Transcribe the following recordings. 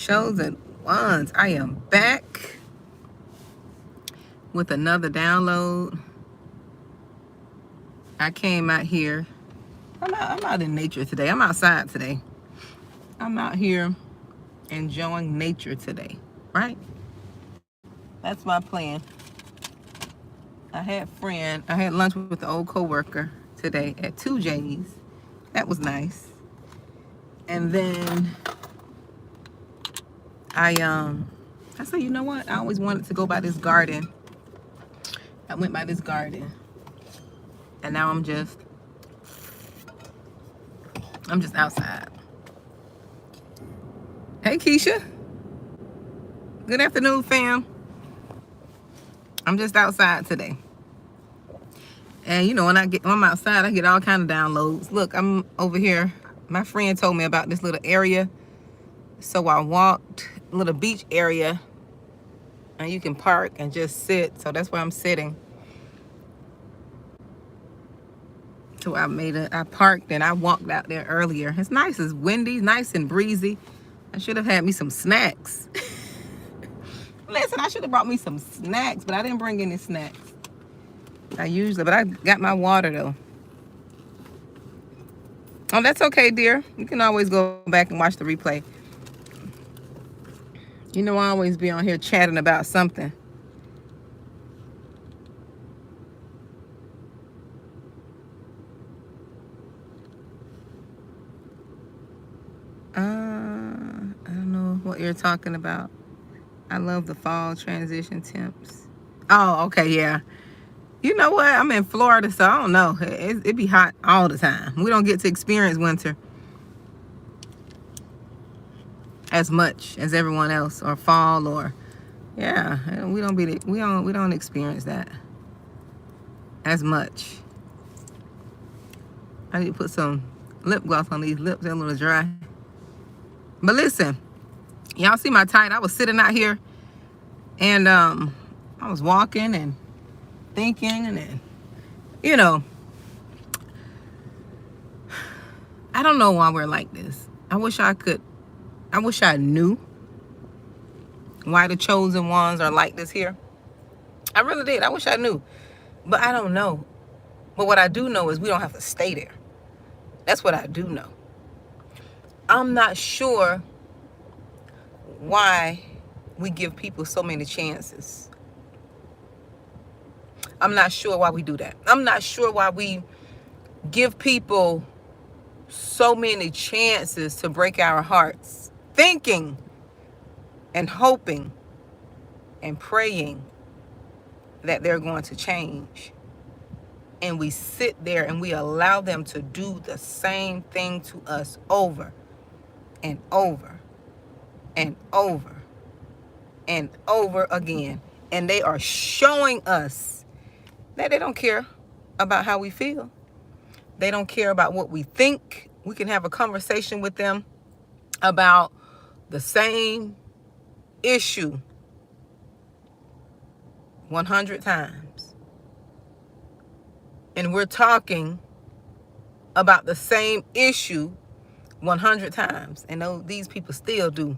Chosen ones, I am back with another download. I came out here. I'm out in nature today. I'm outside today. I'm out here enjoying nature today, right? That's my plan. I had lunch with the old coworker today at 2J's. That was nice. And then I said, you know what? I always wanted to go by this garden. I went by this garden. And now I'm just outside. Hey Keisha. Good afternoon, fam. I'm just outside today. And you know, when I'm outside, I get all kind of downloads. Look, I'm over here. My friend told me about this little area. So I walked a little beach area, and you can park and just sit. So that's where I'm sitting. So I parked and I walked out there earlier. It's nice, it's windy, nice and breezy. I should have had me some snacks. Listen, I should have brought me some snacks, but I didn't bring any snacks. But I got my water though. Oh, that's okay, dear. You can always go back and watch the replay. You know, I always be on here chatting about something. I don't know what you're talking about. I love the fall transition temps. Oh, okay, yeah. You know what? I'm in Florida, so I don't know. It be hot all the time. We don't get to experience winter as much as everyone else, or fall, or yeah. We don't experience that as much. I need to put some lip gloss on these lips. They're a little dry. But listen, y'all see my tight? I was sitting out here, and I was walking and thinking, and then, you know, I don't know why we're like this. I wish I knew why the chosen ones are like this here. I really did. I wish I knew. But I don't know. But what I do know is we don't have to stay there. That's what I do know. I'm not sure why we give people so many chances. I'm not sure why we do that. I'm not sure why we give people so many chances to break our hearts, thinking and hoping and praying that they're going to change. And we sit there and we allow them to do the same thing to us over and over and over and over again. And they are showing us that they don't care about how we feel. They don't care about what we think. We can have a conversation with them about the same issue 100 times. And we're talking about the same issue 100 times. And these people still do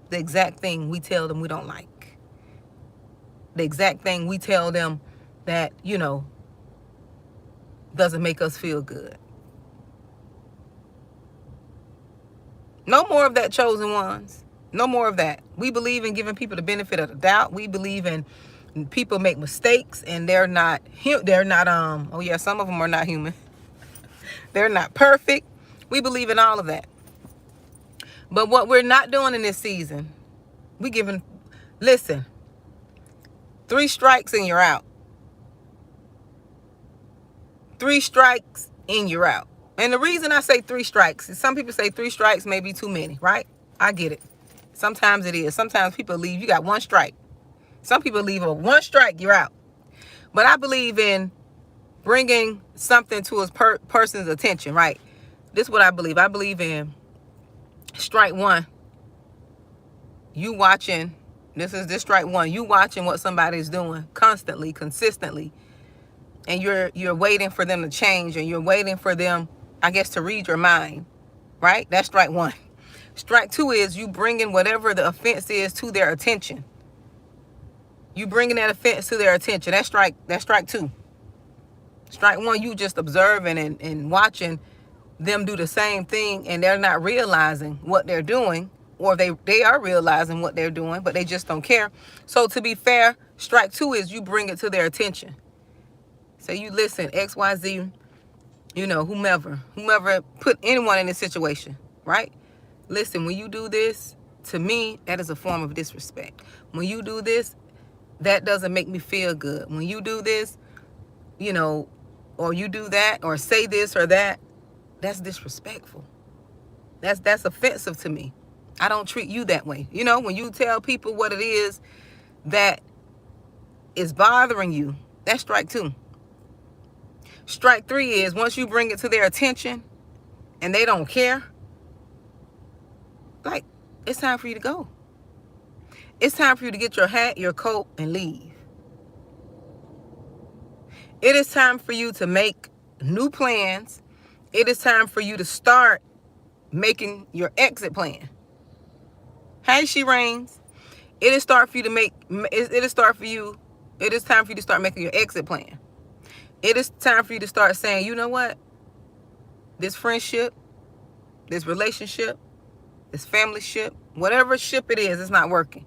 the exact thing we tell them we don't like. The exact thing we tell them that, you know, doesn't make us feel good. No more of that, chosen ones. No more of that. We believe in giving people the benefit of the doubt. We believe in people make mistakes and they're not oh yeah, some of them are not human. They're not perfect. We believe in all of that. But what we're not doing in this season, listen, 3 strikes and you're out. 3 strikes and you're out. And the reason I say 3 strikes is some people say 3 strikes may be too many, right? I get it. Sometimes it is. Sometimes people leave. You got 1 strike. Some people leave with 1 strike, you're out. But I believe in bringing something to a person's attention, right? This is what I believe. I believe in strike 1. You watching. This strike 1. You watching what somebody's doing constantly, consistently. And you're waiting for them to change, and you're waiting for them, I guess, to read your mind, right? That's strike 1. Strike 2 is you bringing whatever the offense is to their attention. You bringing that offense to their attention. That's strike 2. Strike 1, you just observing and watching them do the same thing, and they're not realizing what they're doing, or they are realizing what they're doing, but they just don't care. So to be fair, strike 2 is you bring it to their attention. So you listen, XYZ, whomever put anyone in this situation, right? Listen, when you do this, to me, that is a form of disrespect. When you do this, that doesn't make me feel good. When you do this, or you do that, or say this or that, that's disrespectful. That's offensive to me. I don't treat you that way. When you tell people what it is that is bothering you, that's strike 2. Strike 3 is once you bring it to their attention and they don't care, like, it's time for you to go. It's time for you to get your hat, your coat, and leave. It is time for you to make new plans. It is time for you to start making your exit plan. Hey, she reigns. It is time for you to start making your exit plan. It is time for you to start saying, you know what? This friendship, this relationship, this family ship, whatever ship it is, it's not working.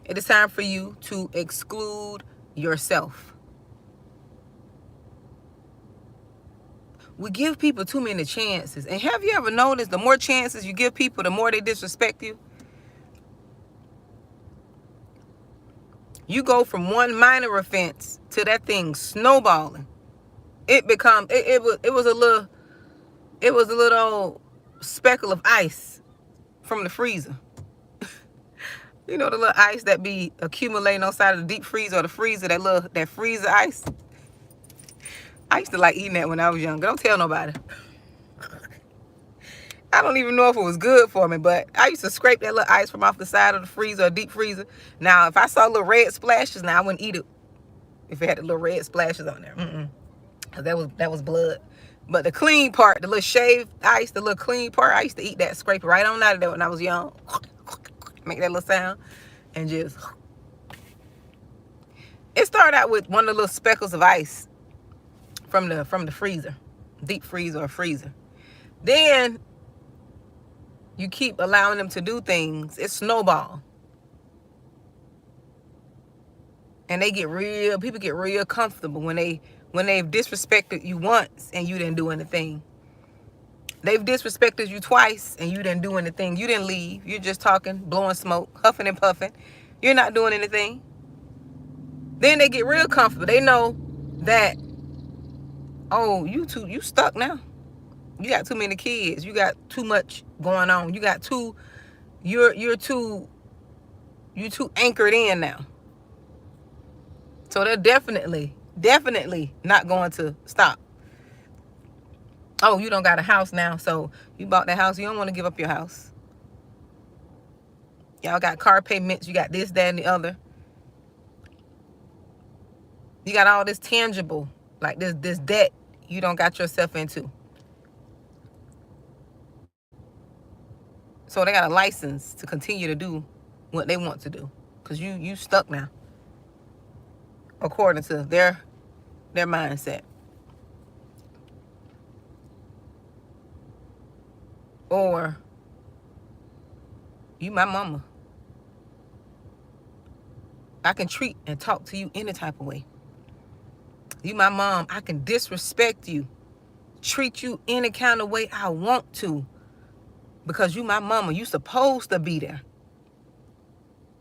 It is time for you to exclude yourself. We give people too many chances. And have you ever noticed the more chances you give people, the more they disrespect you? You go from one minor offense to that thing snowballing. It was a little speckle of ice from the freezer. The little ice that be accumulating on side of the deep freezer or the freezer, that freezer ice. I used to like eating that when I was younger. Don't tell nobody. I don't even know if it was good for me, but I used to scrape that little ice from off the side of the freezer or deep freezer. Now, if I saw little red splashes, I wouldn't eat it if it had the little red splashes on there. Cause that was blood. But the clean part, the little shaved ice, the little clean part, I used to eat that, scrape it right on out of there when I was young. Make that little sound and just. It started out with one of the little speckles of ice from the freezer, deep freezer or freezer. Then you keep allowing them to do things, it snowball. And people get real comfortable when they've disrespected you once and you didn't do anything. They've disrespected you twice and you didn't do anything. You didn't leave. You're just talking, blowing smoke, huffing and puffing. You're not doing anything. Then they get real comfortable. They know that, oh, you stuck now. You got too many kids. You got too much going on. You're too anchored in now. So they're definitely not going to stop. Oh, you don't got a house now, so you bought that house. You don't want to give up your house. Y'all got car payments. You got this, that, and the other. You got all this tangible, like this debt you don't got yourself into. So they got a license to continue to do what they want to do, because you stuck now, according to their mindset. Or, you my mama. I can treat and talk to you any type of way. You my mom. I can disrespect you, treat you any kind of way I want to, because you my mama. You supposed to be there.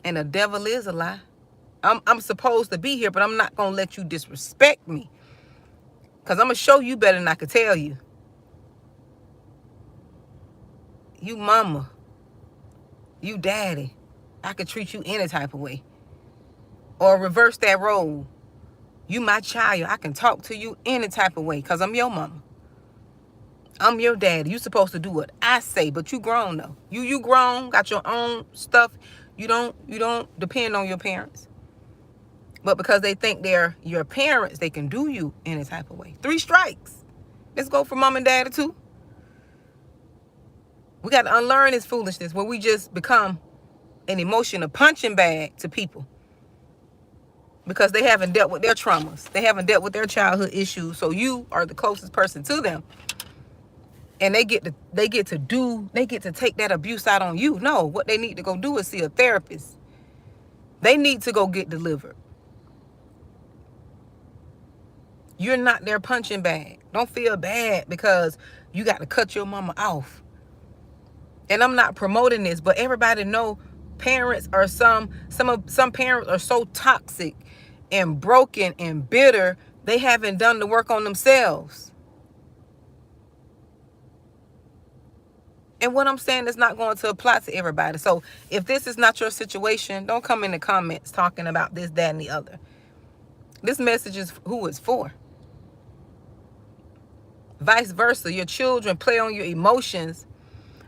And the devil is a lie. I'm supposed to be here, but I'm not going to let you disrespect me, because I'm going to show you better than I could tell you. You mama. You daddy. I could treat you any type of way. Or reverse that role. You my child. I can talk to you any type of way, because I'm your mama. I'm your daddy. You supposed to do what I say, but you grown though. You grown, got your own stuff. You don't depend on your parents. But because they think they're your parents, they can do you any type of way. 3 strikes. Let's go for mom and daddy too. We got to unlearn this foolishness where we just become an emotional punching bag to people because they haven't dealt with their traumas. They haven't dealt with their childhood issues. So you are the closest person to them. And they get to take that abuse out on you. No, what they need to go do is see a therapist. They need to go get delivered. You're not their punching bag. Don't feel bad because you got to cut your mama off. And I'm not promoting this, but everybody know parents are some parents are so toxic and broken and bitter, they haven't done the work on themselves. And what I'm saying is not going to apply to everybody. So if this is not your situation, don't come in the comments talking about this, that, and the other. This message is who it's for. Vice versa, your children play on your emotions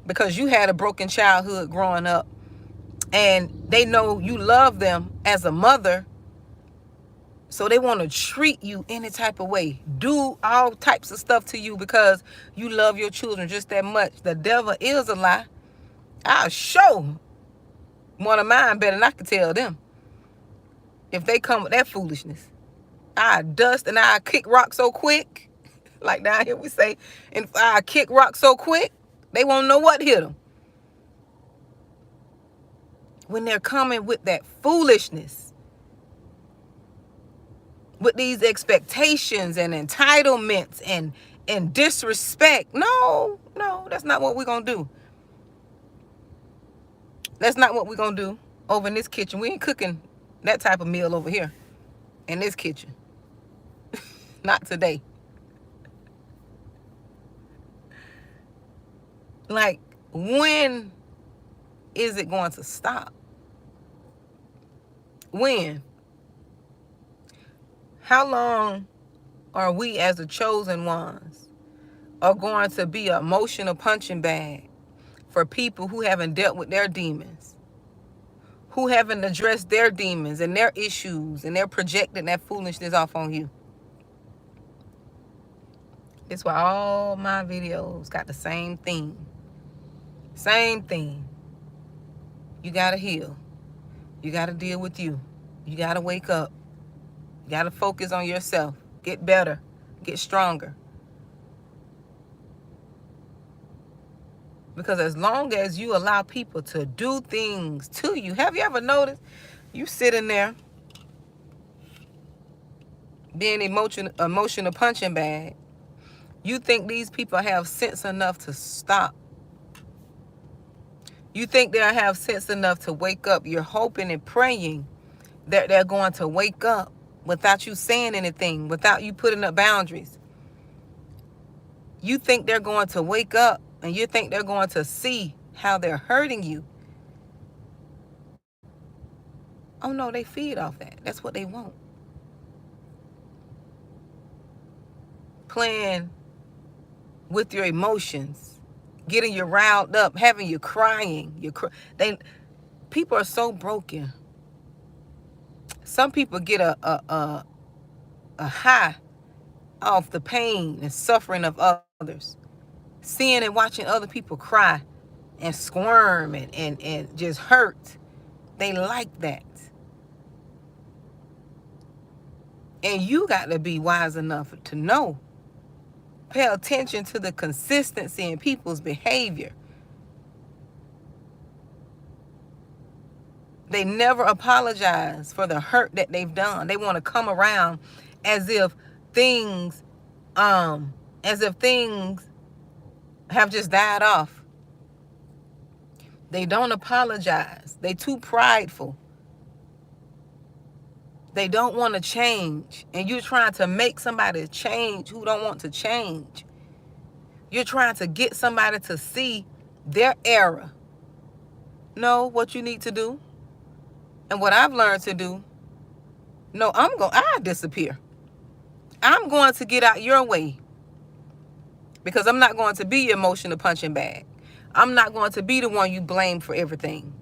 because you had a broken childhood growing up and they know you love them as a mother. So they want to treat you any type of way, do all types of stuff to you because you love your children just that much. The devil is a lie. I'll show one of mine better than I can tell them. If they come with that foolishness, I dust and I kick rock so quick. Like down here we say, and I kick rock so quick, they won't know what hit them. When they're coming with that foolishness, with these expectations and entitlements and disrespect. No, that's not what we're going to do. That's not what we're going to do over in this kitchen. We ain't cooking that type of meal over here in this kitchen. Not today. Like, when is it going to stop? When? How long are we as the chosen ones are going to be an emotional punching bag for people who haven't dealt with their demons, who haven't addressed their demons and their issues, and they're projecting that foolishness off on you? That's why all my videos got the same theme. Same thing. You got to heal. You got to deal with you. You got to wake up. You got to focus on yourself. Get better. Get stronger. Because as long as you allow people to do things to you, have you ever noticed you sitting there being emotional punching bag, you think these people have sense enough to stop? You think they'll have sense enough to wake up? You're hoping and praying that they're going to wake up without you saying anything, without you putting up boundaries. You think they're going to wake up and you think they're going to see how they're hurting you. Oh no, they feed off that. That's what they want. Playing with your emotions, getting you riled up, having you crying. People are so broken. Some people get a high off the pain and suffering of others. Seeing and watching other people cry and squirm and just hurt. They like that. And you got to be wise enough to know. Pay attention to the consistency in people's behavior. They never apologize for the hurt that they've done. They want to come around as if things have just died off. They don't apologize. They too prideful. They don't want to change. And you're trying to make somebody change who don't want to change. You're trying to get somebody to see their error. No, what you need to do, and what I've learned to do, no, I disappear. I'm going to get out your way. Because I'm not going to be your emotional punching bag. I'm not going to be the one you blame for everything.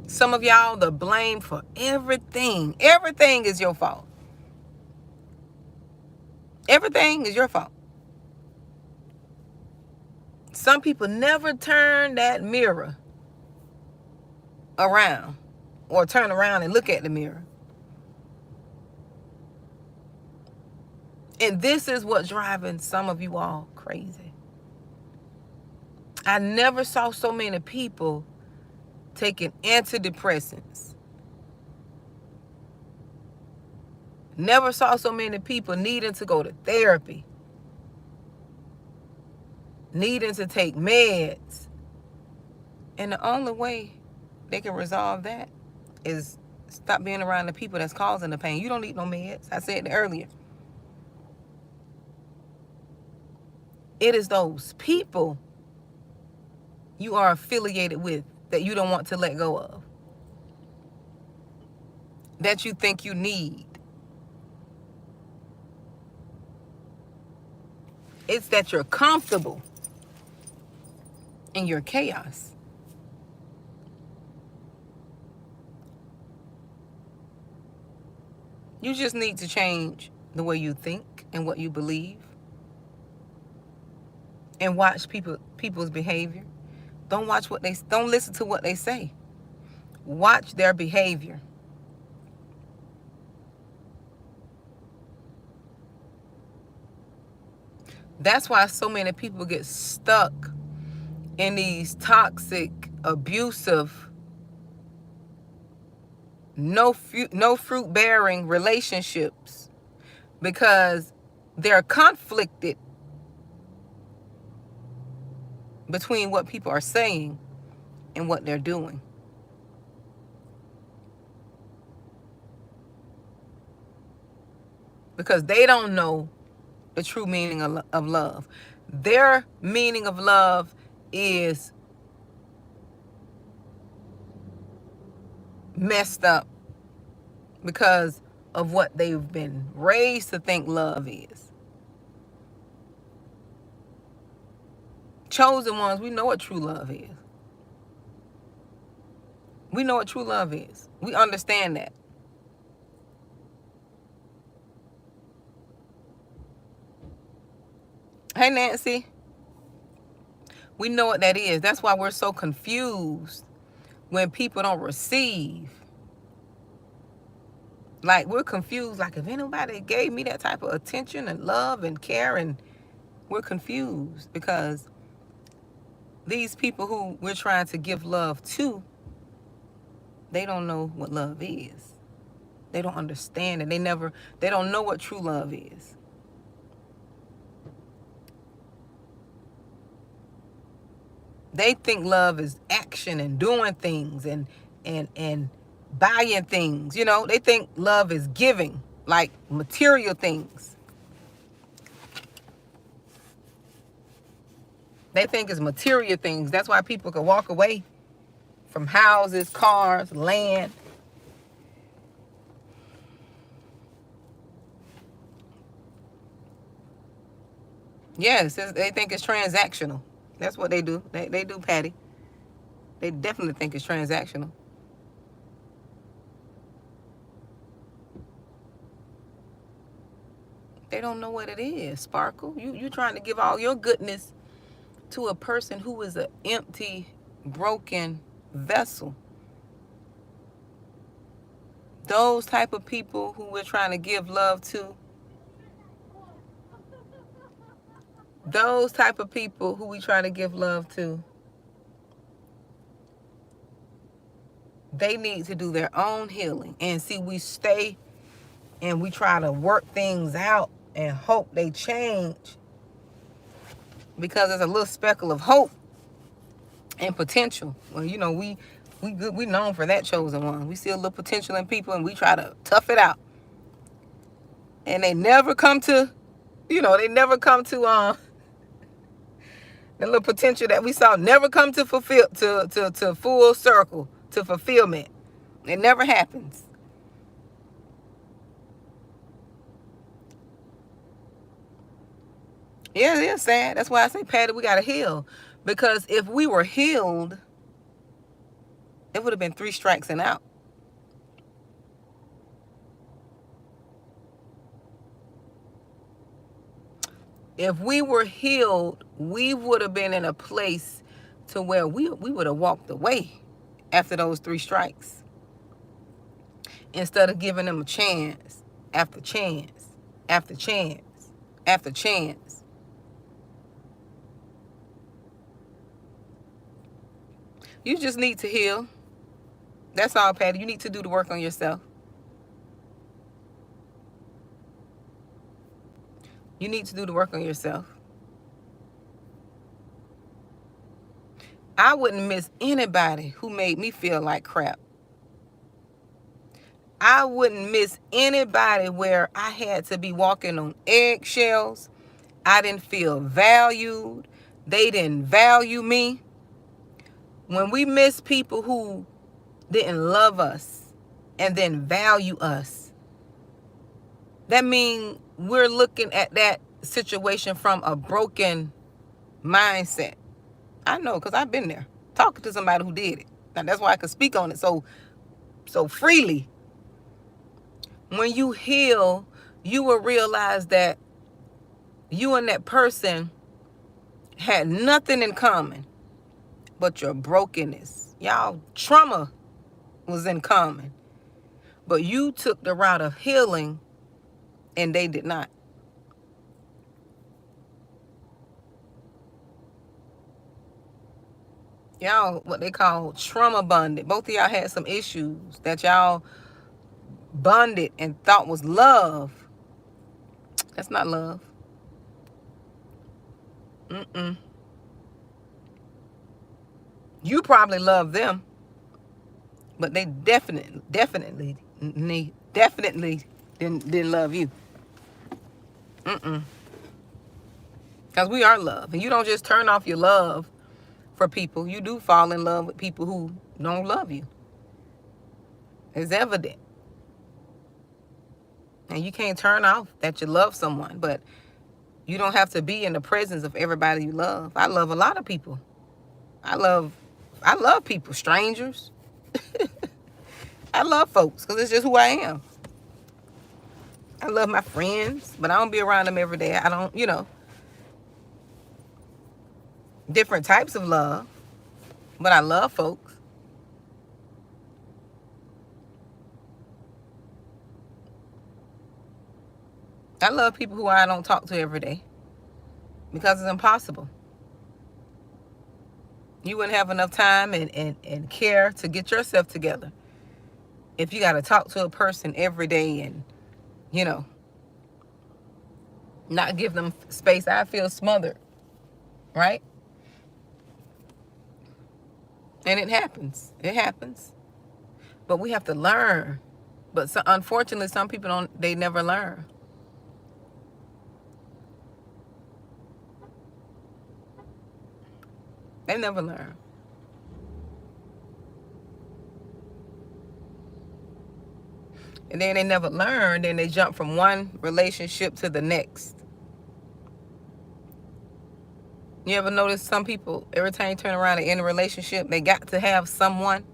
Some of y'all, the blame for everything. Everything is your fault. Everything is your fault. Some people never turn that mirror around or turn around and look at the mirror. And this is what's driving some of you all crazy. I never saw so many people taking antidepressants. Never saw so many people needing to go to therapy, needing to take meds. And the only way they can resolve that is stop being around the people that's causing the pain. You don't need no meds. I said it earlier. It is those people you are affiliated with that you don't want to let go of, that you think you need. It's that you're comfortable in your chaos. You just need to change the way you think and what you believe, and watch people's behavior. Don't listen to what they say. Watch their behavior. That's why so many people get stuck in these toxic, abusive, no fruit bearing relationships, because they're conflicted between what people are saying and what they're doing. Because they don't know the true meaning of love. Their meaning of love is messed up because of what they've been raised to think love is. Chosen ones, we know what true love is. We know what true love is. We understand that. Hey, Nancy. We know what that is. That's why we're so confused when people don't receive. Like, we're confused. Like, if anybody gave me that type of attention and love and care, and we're confused because these people who we're trying to give love to, they don't know what love is. They don't understand it. They don't know what true love is. They think love is action and doing things and buying things. You know, they think love is giving, like material things. They think it's material things. That's why people can walk away from houses, cars, land. Yes, they think it's transactional. That's what they do. They do, Patty. They definitely think it's transactional. They don't know what it is, Sparkle. You trying to give all your goodness to a person who is an empty, broken vessel. Those type of people who we're trying to give love to, those type of people who we try to give love to, they need to do their own healing. And see, we stay and we try to work things out and hope they change, because there's a little speckle of hope and potential. Well, you know, we good. We known for that, chosen one. We see a little potential in people and we try to tough it out. And they never come to, the little potential that we saw never come to fulfill, to full circle, to fulfillment. It never happens. Yeah, it is sad. That's why I say, Patty, we got to heal. Because if we were healed, it would have been 3 strikes and out. If we were healed, we would have been in a place to where we would have walked away after those 3 strikes, instead of giving them a chance after chance after chance after chance. You just need to heal. That's all, Patty. You need to do the work on yourself. You need to do the work on yourself. I wouldn't miss anybody who made me feel like crap. I wouldn't miss anybody where I had to be walking on eggshells. I didn't feel valued. They didn't value me. When we miss people who didn't love us and then value us, that means we're looking at that situation from a broken mindset. I know, because I've been there, talking to somebody who did it. Now, that's why I can speak on it so freely. When you heal, you will realize that you and that person had nothing in common but your brokenness. Y'all trauma was in common. But you took the route of healing and they did not. Y'all, what they call trauma bonded. Both of y'all had some issues that y'all bonded and thought was love. That's not love. You probably love them, but they definitely didn't love you. Because we are love. And you don't just turn off your love for people. You do fall in love with people who don't love you. It's evident. And you can't turn off that you love someone, but you don't have to be in the presence of everybody you love. I love a lot of people. I love people, strangers. I love folks because it's just who I am. I love my friends, but I don't be around them every day. I don't, different types of love, but I love folks. I love people who I don't talk to every day because it's impossible. You wouldn't have enough time and care to get yourself together if you got to talk to a person every day and, not give them space. I feel smothered, right? And it happens. It happens. But we have to learn. But unfortunately, some people they never learn. They never learn. And then they never learn, then they jump from one relationship to the next. You ever notice some people, every time you turn around and in a relationship, they got to have someone?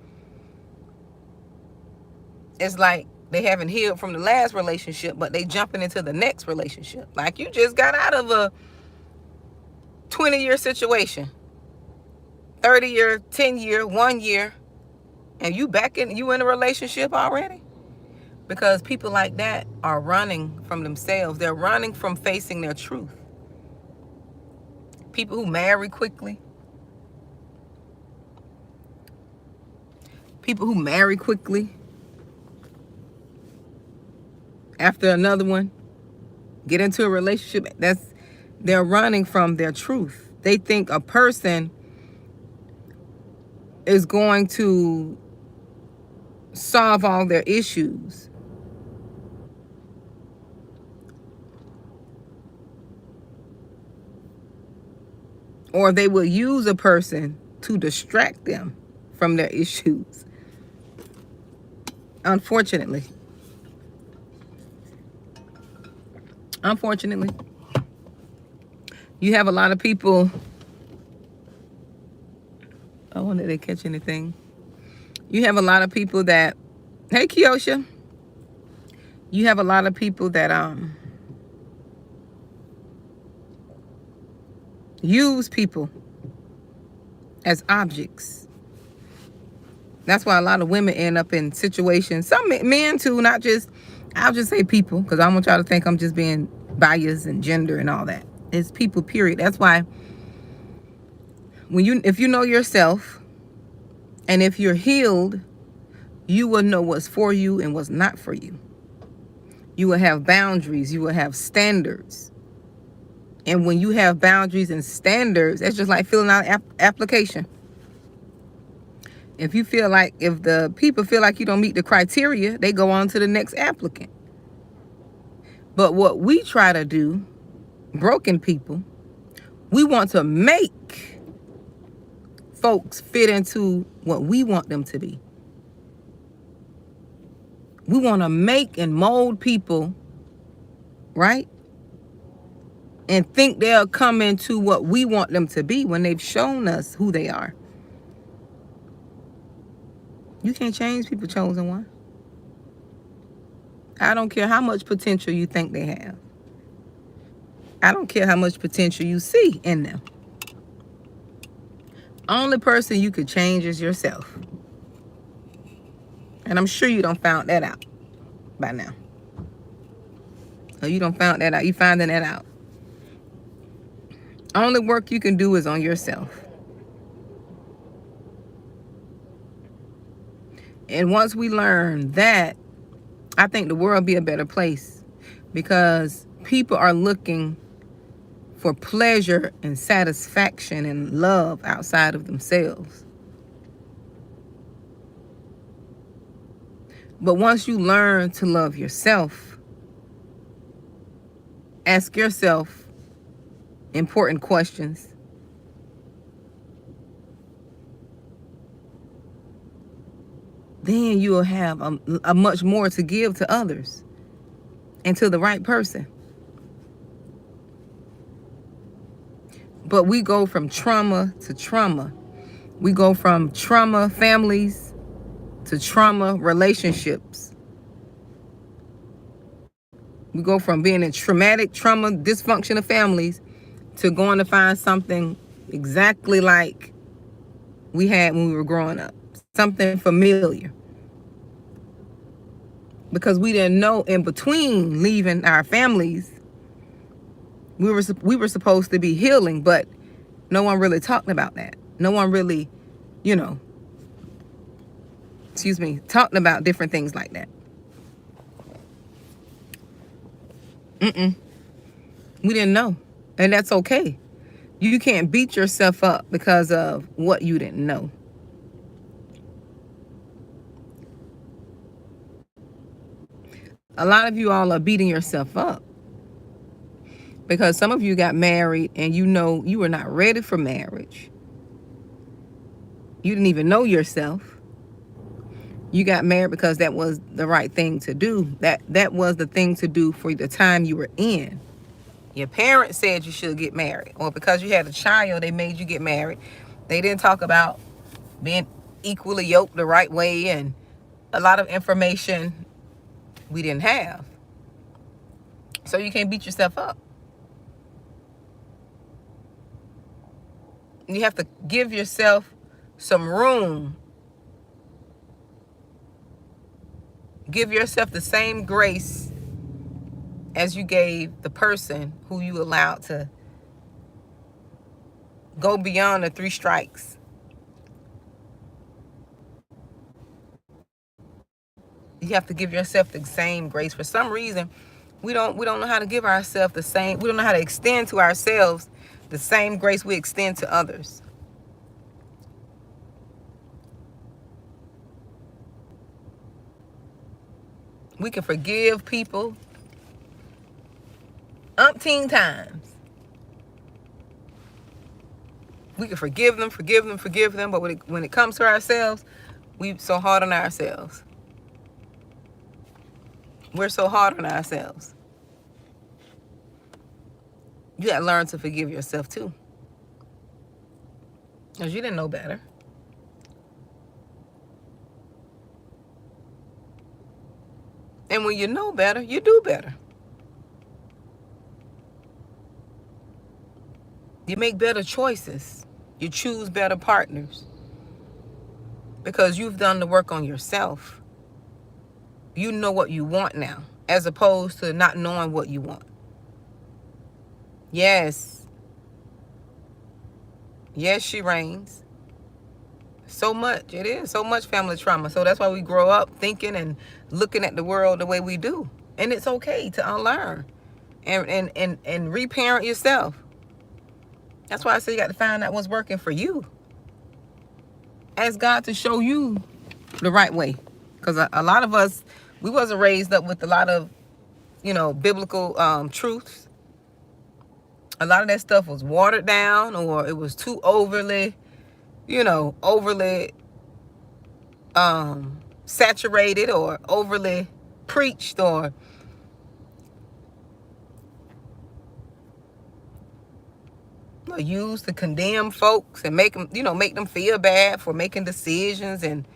It's like they haven't healed from the last relationship, but they jumping into the next relationship. Like you just got out of a 20-year situation, 30-year, 10-year, 1 year, and you in a relationship already? Because people like that are running from themselves. They're running from facing their truth. People who marry quickly. People who marry quickly. After another one, get into a relationship. They're running from their truth. They think a person is going to solve all their issues. Or they will use a person to distract them from their issues. Unfortunately. You have a lot of people. I wonder if they catch anything. You have a lot of people that, hey Kiosha. You have a lot of people that use people as objects. That's why a lot of women end up in situations, some men too, not just, I'll just say people, because I don't want y'all to think I'm just being biased and gender and all that. It's people, period. That's why if you know yourself, and if you're healed, you will know what's for you and what's not for you. You will have boundaries. You will have standards. And when you have boundaries and standards, that's just like filling out an application. If the people feel like you don't meet the criteria, they go on to the next applicant. But what we try to do, broken people, we want to make folks fit into what we want them to be. We want to make and mold people, right? And think they'll come into what we want them to be when they've shown us who they are. You can't change people, chosen one. I don't care how much potential you think they have. I don't care how much potential you see in them. Only person you could change is yourself. And I'm sure you don't found that out by now. Or you don't found that out. You finding that out. Only work you can do is on yourself. And once we learn that, I think the world will be a better place, because people are looking for pleasure and satisfaction and love outside of themselves. But once you learn to love yourself, ask yourself important questions. Then you will have a much more to give to others and to the right person. But we go from trauma to trauma. We go from trauma families to trauma relationships. We go from being in traumatic, trauma, dysfunctional families to going to find something exactly like we had when we were growing up. Something familiar. Because we didn't know in between leaving our families, we were supposed to be healing, but no one really talked about that. No one really, talked about different things like that. We didn't know. And that's okay. You can't beat yourself up because of what you didn't know. A lot of you all are beating yourself up because some of you got married and you were not ready for marriage. You didn't even know yourself. You got married because that was the right thing to do. That was the thing to do for the time you were in. Your parents said you should get married, or because you had a child, they made you get married. They didn't talk about being equally yoked the right way, and a lot of information we didn't have. So you can't beat yourself up. You have to give yourself some room. Give yourself the same grace as you gave the person who you allowed to go beyond the 3 strikes. You have to give yourself the same grace. For some reason, we don't know how to give ourselves the same. We don't know how to extend to ourselves the same grace we extend to others. We can forgive people umpteen times. We can forgive them, but when it comes to ourselves, we're so hard on ourselves. We're so hard on ourselves. You got to learn to forgive yourself too, because you didn't know better. And when you know better, you do better. You make better choices. You choose better partners because you've done the work on yourself. You know what you want now, as opposed to not knowing what you want. Yes. Yes, she reigns. So much. It is so much family trauma. So that's why we grow up thinking and looking at the world the way we do. And it's okay to unlearn and reparent yourself. That's why I say you got to find out what's working for you. Ask God to show you the right way. Because a lot of us, we wasn't raised up with a lot of, biblical truths. A lot of that stuff was watered down, or it was too overly saturated, or overly preached, or used to condemn folks and make them feel bad for making decisions. And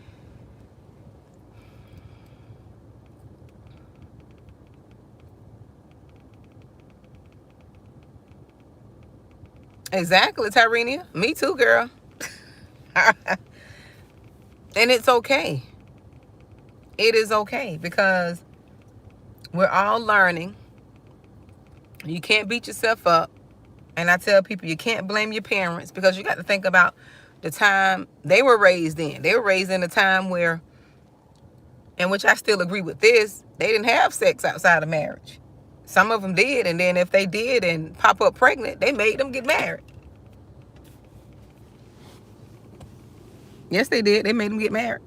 exactly, Tyrenia. Me too, girl. And it's okay. It is okay, because we're all learning. You can't beat yourself up. And I tell people, you can't blame your parents, because you got to think about the time they were raised in. They were raised in a time where, in which I still agree with this, they didn't have sex outside of marriage. Some of them did, and then if they did and pop up pregnant, they made them get married. Yes, they did. They made them get married.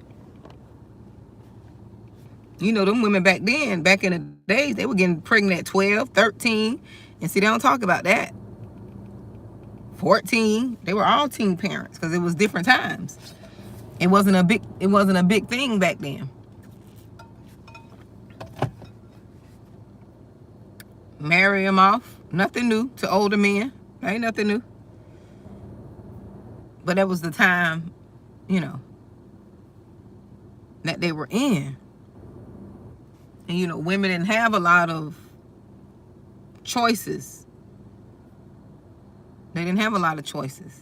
Them women back then, back in the days, they were getting pregnant at 12, 13. And see, they don't talk about that. 14. They were all teen parents, because it was different times. It wasn't a big thing back then. Marry them off. Nothing new to older men. Ain't nothing new. But that was the time, that they were in. And, women didn't have a lot of choices. They didn't have a lot of choices.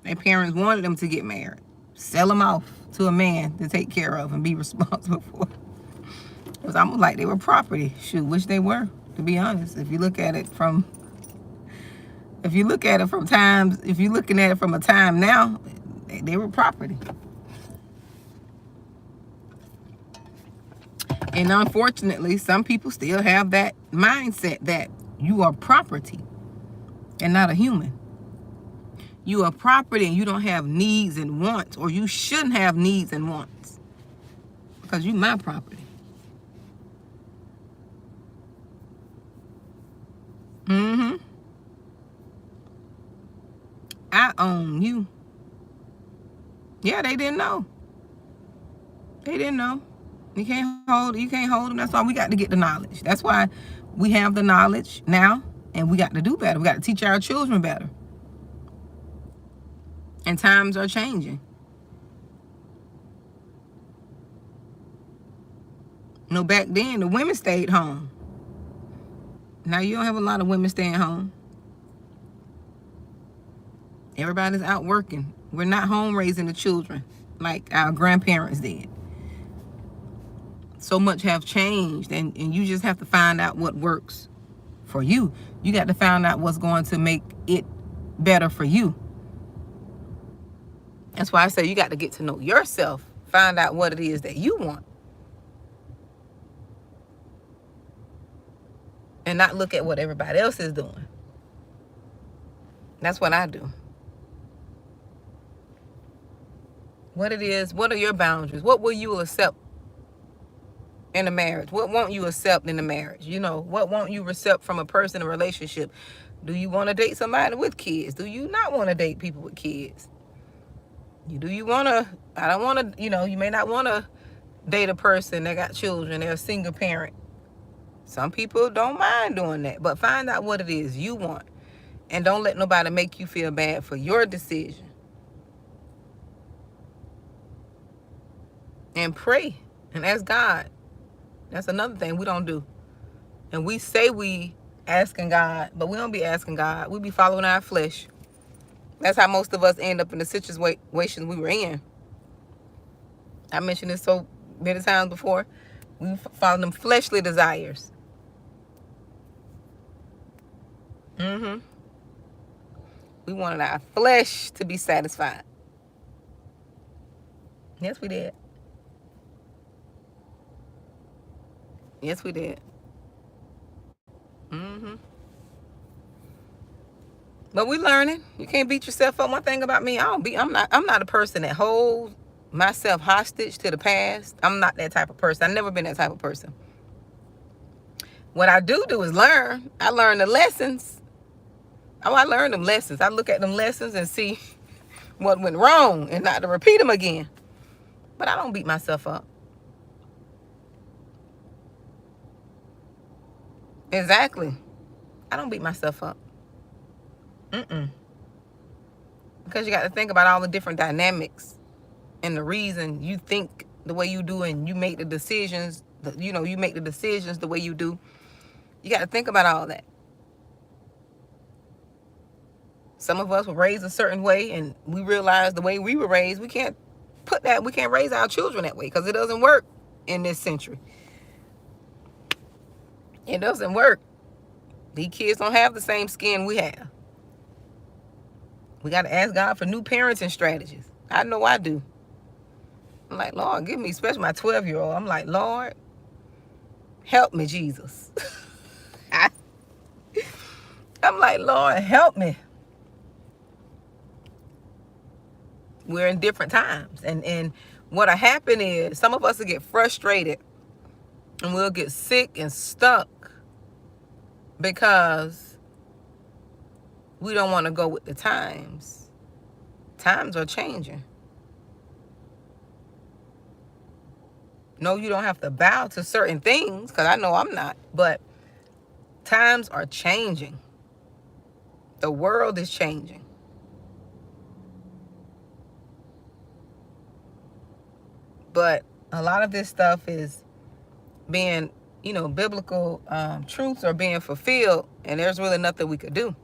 Their parents wanted them to get married. Sell them off to a man to take care of and be responsible for. It was almost like they were property. Shoot, wish they were, to be honest. If you're looking at it from a time now, they were property. And unfortunately, some people still have that mindset that you are property and not a human. You are property and you don't have needs and wants, or you shouldn't have needs and wants, because you're my property. I own you. Yeah, they didn't know. They didn't know. You can't hold them. That's why we got to get the knowledge. That's why we have the knowledge now, and we got to do better. We got to teach our children better. And times are changing. Back then, the women stayed home. Now you don't have a lot of women staying home. Everybody's out working. We're not home raising the children like our grandparents did. So much have changed, and you just have to find out what works for you. You got to find out what's going to make it better for you. That's why I say you got to get to know yourself. Find out what it is that you want. And not look at what everybody else is doing. That's what I do. What it is, what are your boundaries? What will you accept in a marriage? What won't you accept in a marriage? What won't you accept from a person in a relationship? Do you want to date somebody with kids? Do you not want to date people with kids? I don't want to, you may not want to date a person that got children. They're a single parent. Some people don't mind doing that, but find out what it is you want. And don't let nobody make you feel bad for your decision. And pray and ask God. That's another thing we don't do. And we say we asking God, but we don't be asking God. We be following our flesh. That's how most of us end up in the situations we were in. I mentioned this so many times before. We follow them fleshly desires. We wanted our flesh to be satisfied. Yes, we did. Yes, we did. But we learning. You can't beat yourself up. One thing about me, I'm not a person that holds myself hostage to the past. I'm not that type of person. I've never been that type of person. What I do is learn. I learn the lessons. Oh, I learned them lessons. I look at them lessons and see what went wrong and not to repeat them again. But I don't beat myself up. Exactly. I don't beat myself up. Because you got to think about all the different dynamics and the reason you think the way you do and you make the decisions, you make the decisions the way you do. You got to think about all that. Some of us were raised a certain way and we realize the way we were raised, we can't raise our children that way because it doesn't work in this century. It doesn't work. These kids don't have the same skin we have. We got to ask God for new parenting strategies. I know I do. I'm like, Lord, give me, especially my 12-year-old. I'm like, Lord, help me, Jesus. I'm like, Lord, help me. We're in different times. And what'll happen is some of us will get frustrated and we'll get sick and stuck because we don't want to go with the times. Times are changing. No, you don't have to bow to certain things, because I know I'm not. But times are changing. The world is changing. But a lot of this stuff is being, biblical truths are being fulfilled, and there's really nothing we could do.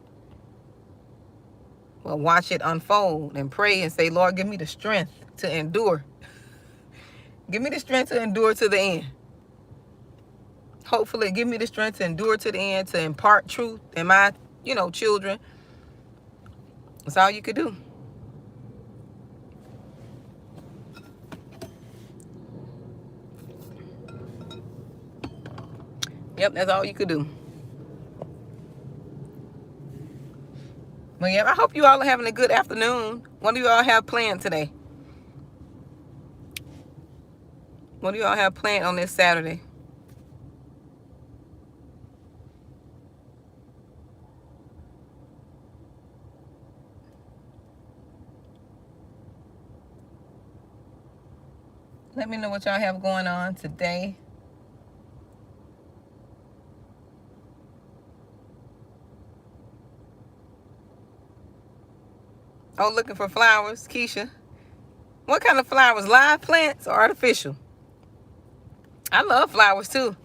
Well, watch it unfold and pray and say, Lord, give me the strength to endure. Give me the strength to endure to the end. Hopefully, give me the strength to endure to the end, to impart truth in my, children. That's all you could do. Yep, that's all you could do. But yeah, I hope you all are having a good afternoon. What do you all have planned today? What do you all have planned on this Saturday? Let me know what y'all have going on today. Oh, looking for flowers, Keisha. What kind of flowers? Live plants or artificial? I love flowers too.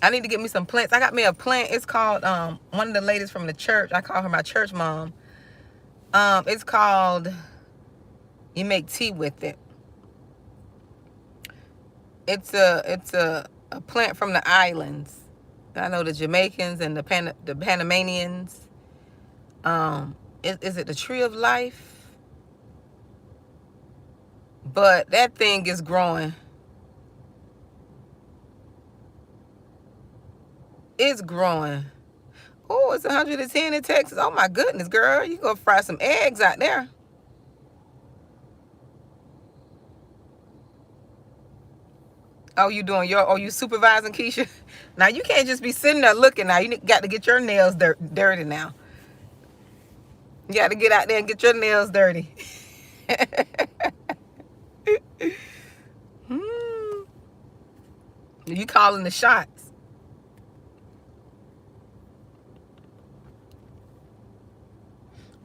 I need to get me some plants. I got me a plant. It's called one of the ladies from the church. I call her my church mom. It's called, you make tea with it. It's a plant from the islands. I know the Jamaicans and the Panamanians. Is it the tree of life? But that thing is growing. It's growing. Oh, it's 110 in Texas. Oh my goodness, girl. You gonna fry some eggs out there. Oh, you supervising, Keisha? Now you can't just be sitting there looking now. You got to get your nails dirty now. You got to get out there and get your nails dirty. You calling the shots.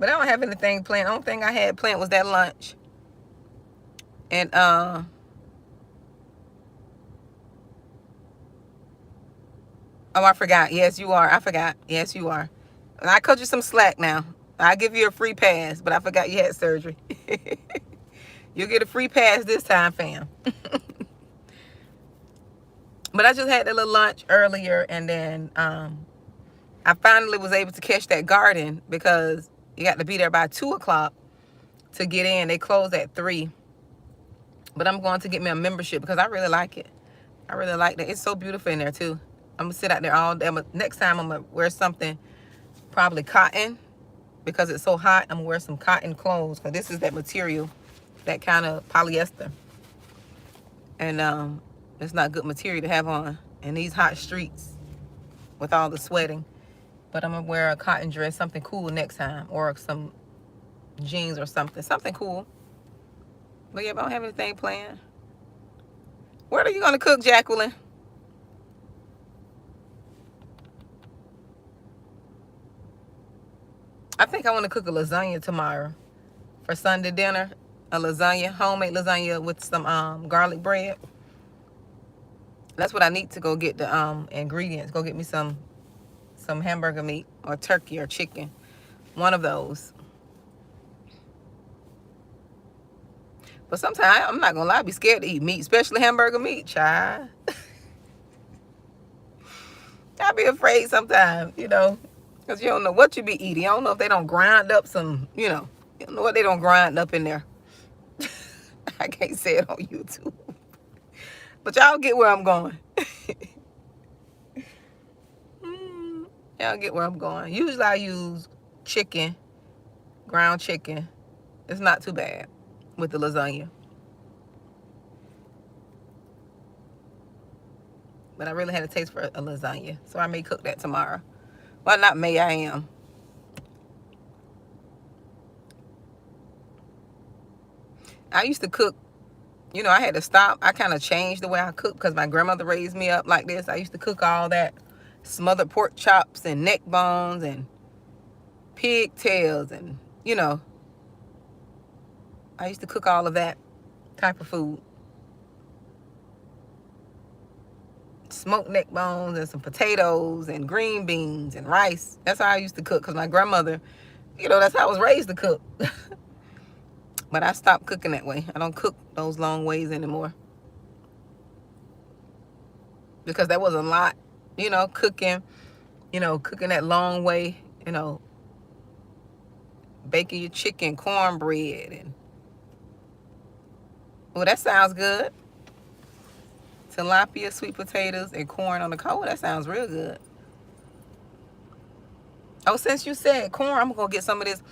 But I don't have anything planned. The only thing I had planned was that lunch. And Oh, I forgot. Yes, you are. I forgot. Yes, you are. And I cut you some slack now. I'll give you a free pass, but I forgot you had surgery. You'll get a free pass this time, fam. But I just had that little lunch earlier, and then I finally was able to catch that garden because you got to be there by 2 o'clock to get in. They close at 3. But I'm going to get me a membership because I really like it. I really like that. It's so beautiful in there, too. I'm going to sit out there all day. Next time, I'm going to wear something, probably cotton, because it's so hot. I'm going to wear some cotton clothes because this is that material, that kind of polyester. And it's not good material to have on in these hot streets with all the sweating. But I'm going to wear a cotton dress, something cool next time, or some jeans or something cool. But yeah, I don't have anything planned. What are you going to cook, Jacqueline? I think I want to cook a lasagna tomorrow for Sunday dinner. A lasagna, homemade lasagna with some garlic bread. That's what I need to go get the ingredients. Go get me some hamburger meat or turkey or chicken. One of those. But sometimes, I'm not going to lie, I be scared to eat meat, especially hamburger meat, child. I be afraid sometimes, because you don't know what you be eating. I don't know if they don't grind up some, you don't know what they don't grind up in there. I can't say it on YouTube. But y'all get where I'm going. Y'all get where I'm going. Usually I use chicken, ground chicken. It's not too bad with the lasagna. But I really had a taste for a lasagna. So I may cook that tomorrow. Well, not may, I am. I used to cook, I had to stop. I kind of changed the way I cook because my grandmother raised me up like this. I used to cook all that smothered pork chops and neck bones and pigtails and, I used to cook all of that type of food. Smoked neck bones and some potatoes and green beans and rice. That's how I used to cook because my grandmother, that's how I was raised to cook. But I stopped cooking that way. I don't cook those long ways anymore. Because that was a lot, cooking, cooking that long way, baking your chicken, cornbread. And well, that sounds good. Tilapia, sweet potatoes, and corn on the cob. Oh, that sounds real good. Oh, since you said corn, I'm going to get some of this.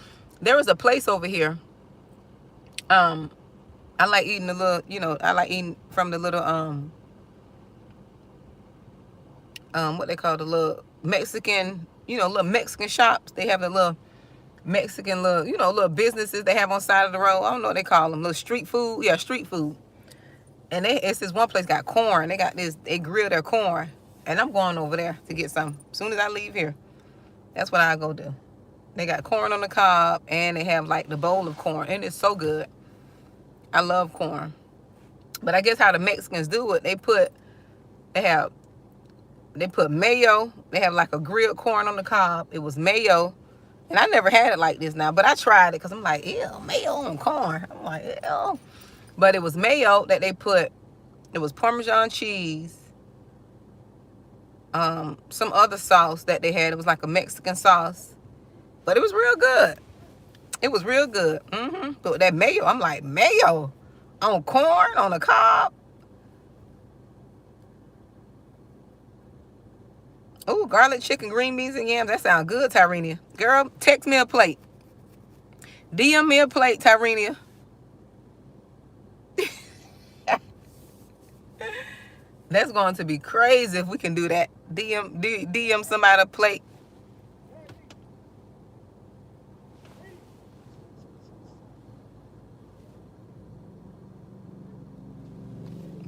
There is a place over here. I like eating the little, I like eating from the little, what they call the little Mexican, little Mexican shops. They have the little Mexican little businesses they have on the side of the road. I don't know what they call them. Little street food. Yeah, street food. And it's this one place got corn. They grill their corn. And I'm going over there to get some. As soon as I leave here, that's what I go do. They got corn on the cob and they have like the bowl of corn. And it's so good. I love corn. But I guess how the Mexicans do it, they put mayo. They have like a grilled corn on the cob. It was mayo. And I never had it like this now, but I tried it because I'm like, ew, mayo on corn. I'm like, ew. But it was mayo that they put. It was Parmesan cheese. Some other sauce that they had. It was like a Mexican sauce. But it was real good. It was real good. But that mayo, I'm like, mayo on corn on the cob. Oh, garlic chicken, green beans, and yams. That sounds good, Tyrenia. Girl, text me a plate. DM me a plate, Tyrenia. That's going to be crazy if we can do that. DM somebody a plate.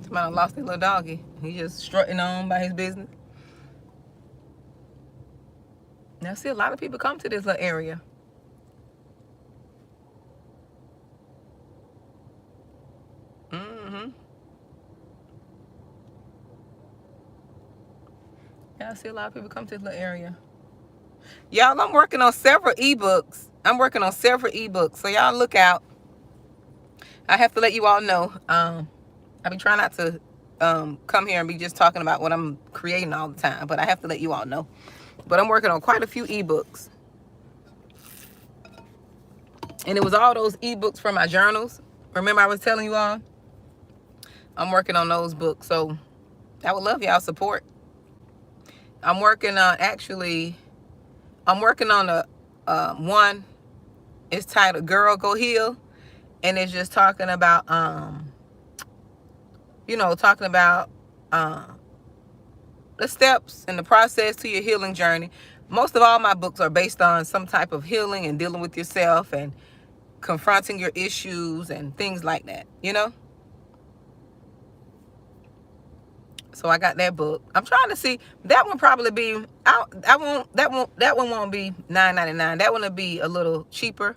Somebody lost their little doggy. He just strutting on by his business. Now, see, a lot of people come to this little area. Yeah, I see a lot of people come to the area. Y'all, I'm working on several ebooks. So y'all look out. I have to let you all know. I be trying not to come here and be just talking about what I'm creating all the time, but I have to let you all know. But I'm working on quite a few ebooks. And it was all those ebooks from my journals. Remember I was telling you all? I'm working on those books. So I would love y'all support. I'm working on a one. It's titled Girl Go Heal. And it's just talking about uh, the steps and the process to your healing journey. Most of all my books are based on some type of healing and dealing with yourself and confronting your issues and things like that. So I got that book. I'm trying to see that one probably be that one won't be $9.99. That one will be a little cheaper.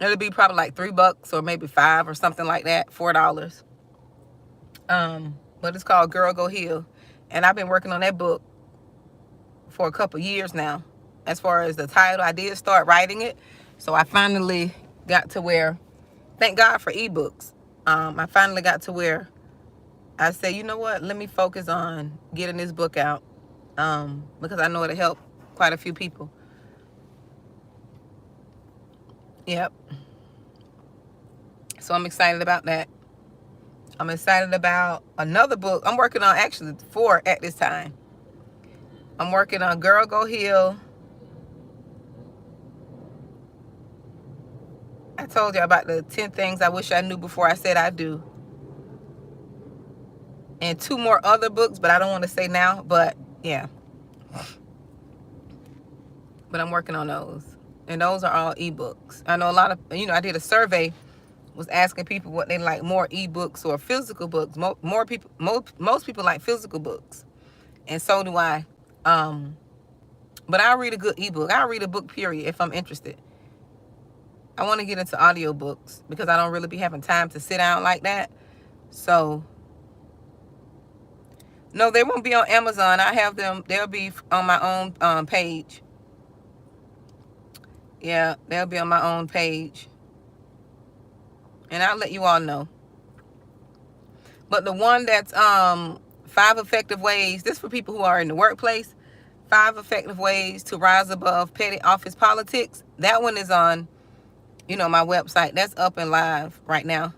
It'll be probably like $3 or maybe $5 or something like that, $4. But it's called Girl Go Heal. And I've been working on that book for a couple years now. As far as the title, I did start writing it. So I finally got to where, thank God for ebooks. I finally got to where I say, you know what, let me focus on getting this book out. Because I know it'll help quite a few people. Yep. So I'm excited about that. I'm excited about another book. I'm working on actually 4 at this time. I'm working on Girl Go Heal. I told you about the 10 things I wish I knew before I said I do. And 2 more other books, but I don't want to say now. But yeah. But I'm working on those. And those are all ebooks. I know a lot of, I did a survey, was asking people what they like, more ebooks or physical books. Most people like physical books. And so do I. But I'll read a good ebook. I'll read a book, period, if I'm interested. I want to get into audiobooks because I don't really be having time to sit down like that. So, no, they won't be on Amazon. I have them. They'll be on my own page. Yeah, they'll be on my own page. And I'll let you all know. But the one that's 5 effective ways, this for people who are in the workplace, 5 effective ways to rise above petty office politics. That one is on, my website. That's up and live right now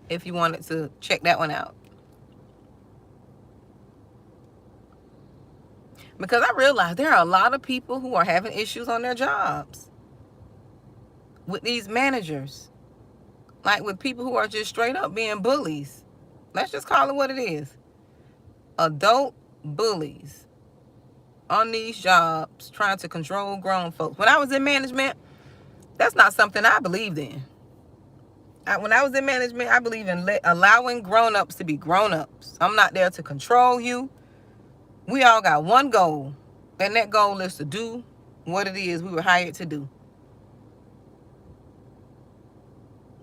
if you wanted to check that one out. Because I realize there are a lot of people who are having issues on their jobs with these managers. Like with people who are just straight up being bullies. Let's just call it what it is. Adult bullies on these jobs trying to control grown folks. When I was in management, that's not something I believed in. When I was in management, I believe in allowing grown-ups to be grown-ups. I'm not there to control you. We all got one goal, and that goal is to do what it is we were hired to do.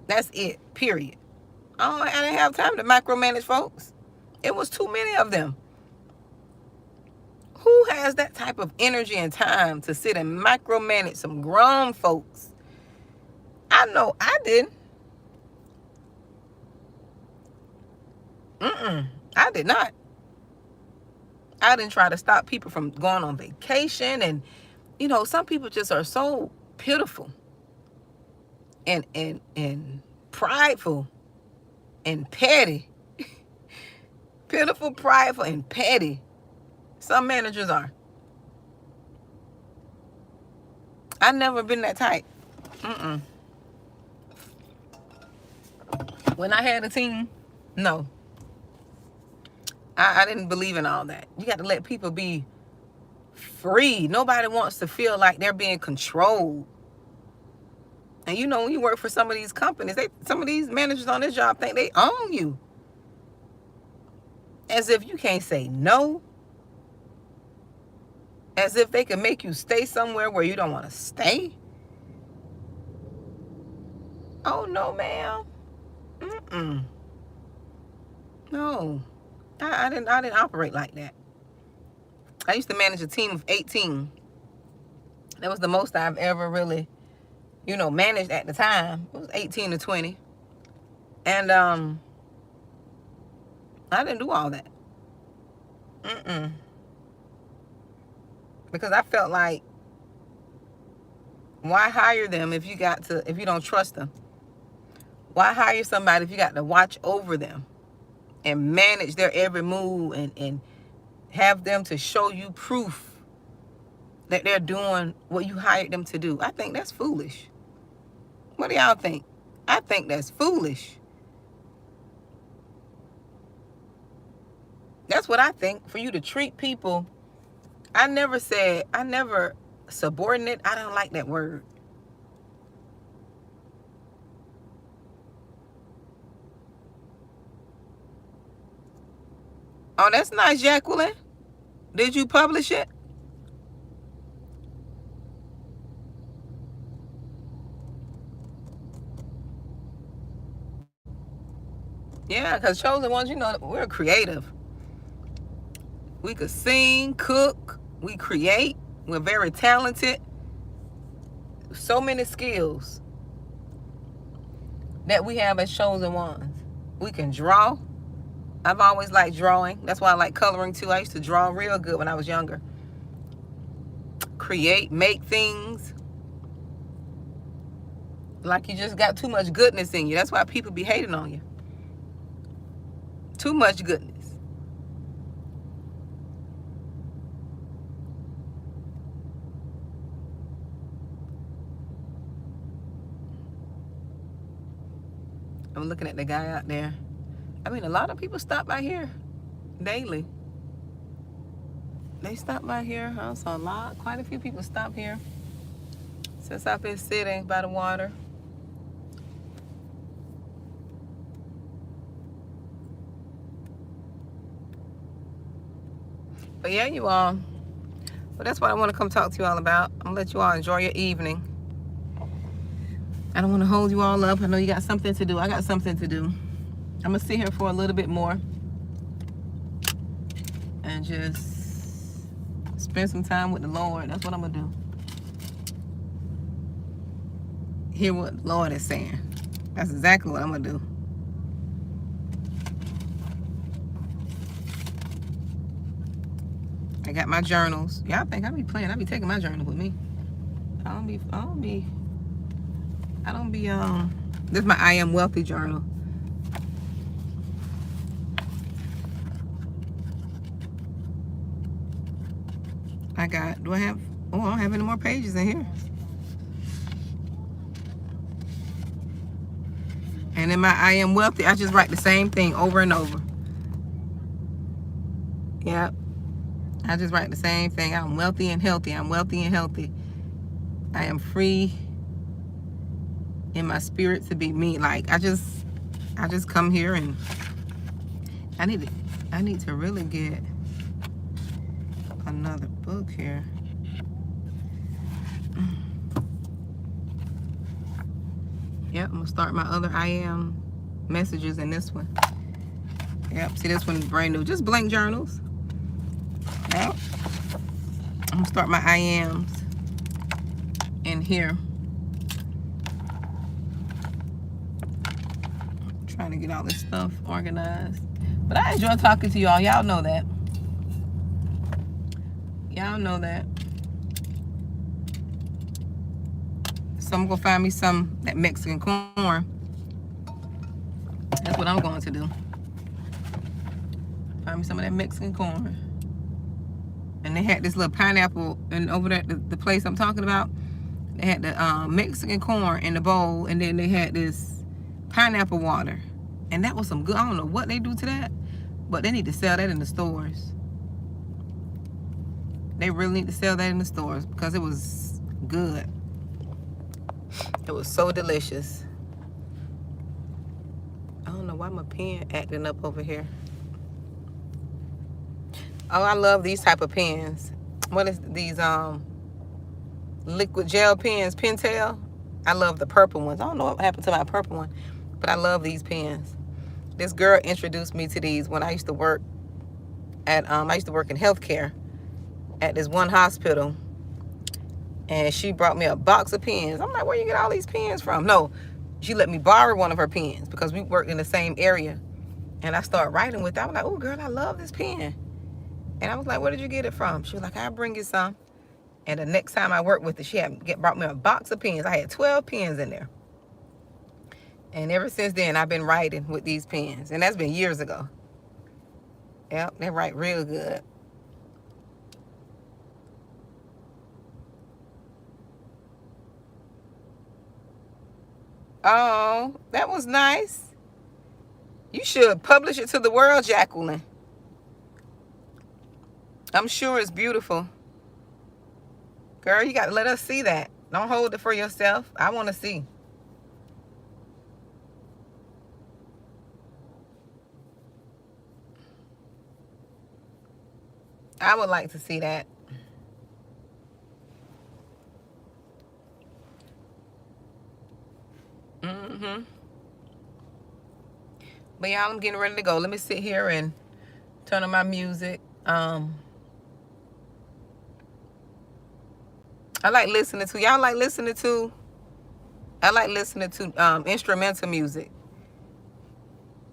That's it, period. I didn't have time to micromanage folks. It was too many of them. Who has that type of energy and time to sit and micromanage some grown folks? I know I didn't. I did not. I didn't try to stop people from going on vacation. And, some people just are so pitiful and prideful and petty. Pitiful, prideful, and petty. Some managers are. I've never been that type. When I had a team, no. I didn't believe in all that. You got to let people be free. Nobody wants to feel like they're being controlled. And when you work for some of these companies, some of these managers on this job think they own you. As if you can't say no. As if they can make you stay somewhere where you don't want to stay. Oh, no, ma'am. No. I didn't operate like that. I used to manage a team of 18. That was the most I've ever really, managed at the time. It was 18 to 20. And I didn't do all that. Because I felt like, why hire them if you don't trust them? Why hire somebody if you got to watch over them and manage their every move and have them to show you proof that they're doing what you hired them to do? I think that's foolish. What do y'all think? I think that's foolish. That's what I think. For you to treat people, I never subordinate. I don't like that word. Oh, that's nice, Jacqueline. Did you publish it? Yeah, because Chosen Ones, we're creative. We could sing, cook, we create. We're very talented. So many skills that we have as Chosen Ones. We can draw. I've always liked drawing. That's why I like coloring too. I used to draw real good when I was younger. Create, make things. Like you just got too much goodness in you. That's why people be hating on you. Too much goodness. I'm looking at the guy out there. I mean, a lot of people stop by here daily. They stop by here. I saw quite a few people stop here since I've been sitting by the water. But yeah, you all. But that's what I want to come talk to you all about. I'm going to let you all enjoy your evening. I don't want to hold you all up. I know you got something to do. I got something to do. I'm going to sit here for a little bit more and just spend some time with the Lord. That's what I'm going to do. Hear what the Lord is saying. That's exactly what I'm going to do. I got my journals. Y'all think I be playing. I be taking my journal with me. I don't be, this is my I Am Wealthy journal. I don't have any more pages in here. And in my I Am Wealthy, I just write the same thing over and over. Yep. I just write the same thing. I'm wealthy and healthy. I'm wealthy and healthy. I am free in my spirit to be me. Like, I just come here and I need to really get another book here. Yep, I'm gonna start my other I Am messages in this one. Yep, see, this one is brand new. Just blank journals. Yep. I'm gonna start my I Ams in here. Trying to get all this stuff organized. But I enjoy talking to y'all. Y'all know that. Y'all know that. So I'm gonna find me that Mexican corn. That's what I'm going to do. Find me some of that Mexican corn. And they had this little pineapple, and over there, the place I'm talking about, they had the Mexican corn in the bowl, and then they had this pineapple water. And that was some good. I don't know what they do to that, but they need to sell that in the stores. They really need to sell that in the stores because it was good. It was so delicious. I don't know why my pen acting up over here. Oh, I love these type of pens. What is these liquid gel pens, Pentel? I love the purple ones. I don't know what happened to my purple one, but I love these pens. This girl introduced me to these when I used to work in healthcare. at this one hospital, and she brought me a box of pens. I'm like, where you get all these pens from? No, she let me borrow one of her pens because we worked in the same area. And I started writing with it. I was like, oh, girl, I love this pen. And I was like, where did you get it from? She was like, I'll bring you some. And the next time I worked with her, she brought me a box of pens. I had 12 pens in there. And ever since then, I've been writing with these pens. And that's been years ago. Yep, they write real good. Oh, that was nice. You should publish it to the world, Jacqueline. I'm sure it's beautiful. Girl, you got to let us see that. Don't hold it for yourself. I want to see. I would like to see that. Mm-hmm. But y'all, I'm getting ready to go. Let me sit here and turn on my music. I like listening to, y'all like listening to, I like listening to instrumental music.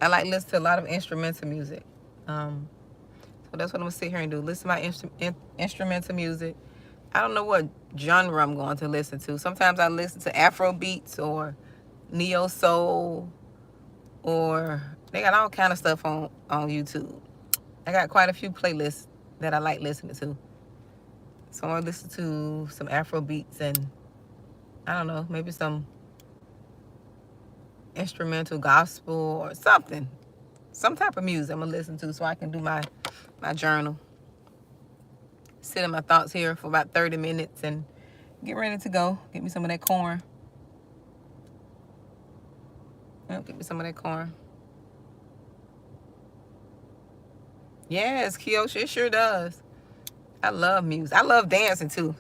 I like listening to a lot of instrumental music. So that's what I'm going to sit here and do. Listen to my instrumental music. I don't know what genre I'm going to listen to. Sometimes I listen to Afro beats or neo soul, or they got all kind of stuff on YouTube. I got quite a few playlists that I like listening to. So I listen to some Afro beats and I don't know, maybe some instrumental gospel or something. Some type of music I'm gonna listen to so I can do my journal. Sit in my thoughts here for about 30 minutes and get ready to go. Get me some of that corn. Yep, get me some of that corn. Yes, Kyosha, it sure does. I love music. I love dancing too.